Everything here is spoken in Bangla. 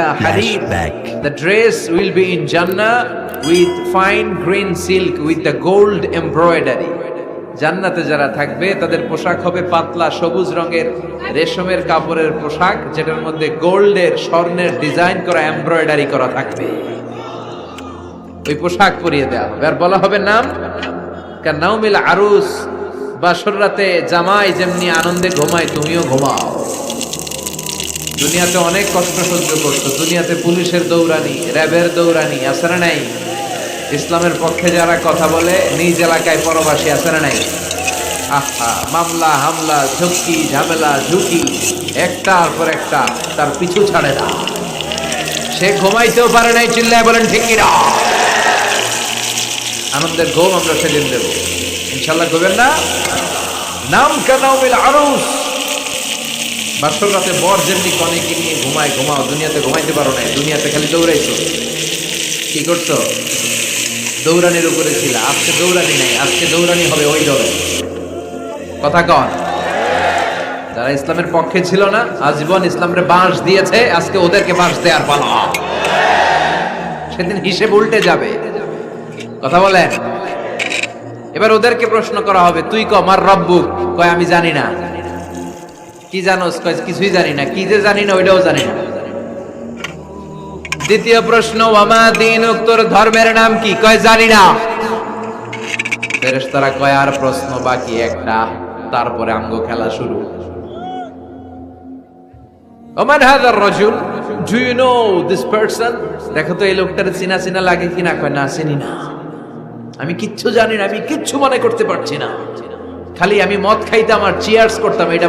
fiha harir. The dress will be in Jannah with fine green silk with the gold embroidery. জান্নাতে যারা থাকবে তাদের পোশাক হবে পাতলা সবুজ রঙের রেশমের কাপড়ের পোশাক, যেটার মধ্যে গোল্ডের স্বর্ণের ডিজাইন করা এমব্রয়ডারি করা থাকবে। ওই পোশাক পরিয়ে দেওয়া হবে আর বলা হবে নাম কান্নাউমিল আরুস, বাসর রাতে জামাই যেমনি আনন্দে ঘুমায় তুমিও ঘুমাও। দুনিয়াতে অনেক কষ্ট সহ্য করছো, দুনিয়াতে পুলিশের দৌড়ানি, র্যাবের দৌড়ানি আছে না নাই? ইসলামের পক্ষে যারা কথা বলে নিজ এলাকায় পরবাসী আছে না নাই? আহা, মামলা হামলা ঝক্কি ঝামেলা ঝুঁকি একটার পর একটা, তার পিছু ছাড়ে না। সে ঘুমাইতেও পারে নাই, চিল্লায় বলেন ঠিক কিনা? আনন্দের ঘুম আমরা সেদিন দেব ইনশাল্লাহ, করবেন না? নাম কানাউমিল আরুস, বাসর রাতে বর যেমনি কনেকে নিয়ে ঘুমায় ঘুমাও। দুনিয়াতে ঘুমাইতে পারো না, দুনিয়াতে খালি দৌড়াইছো। কি করছো? দৌড়ানির উপরে ছিল। আজকে দৌড়ানি নাই, আজকে দৌড়ানি হবে ওই দলে। কথা কন। যারা ইসলামের পক্ষে ছিল না, আজীবন ইসলামের বাঁশ দিয়েছে, আজকে ওদেরকে বাঁশ দেওয়ার পালা। সেদিন হিসেব উল্টে যাবে। কথা বলেন। এবার ওদেরকে প্রশ্ন করা হবে, তুই ক মার রব্বুক, কয় আমি জানি না। কি জানোস? কয় কিছুই জানি না। কি যে জানি না ওইটাও জানি না। দ্বিতীয় প্রশ্ন, ওয়ামা দীনুক, তোর ধর্মের নাম কি? কয় জানি না। ফেরেশতারা কয় আর প্রশ্ন বাকি একটা, তারপরে আমগো খেলা শুরু। ওমান হাযার রাজুল, do you know this person? দেখো তো এই লোকটার চিনা চিনা লাগে কিনা। কয় না, চিনি না, আমি কিচ্ছু জানি না, আমি কিচ্ছু মনে করতে পারছি না, খালি আমি মদ খাইতাম আর চিয়ার্স করতাম, এটা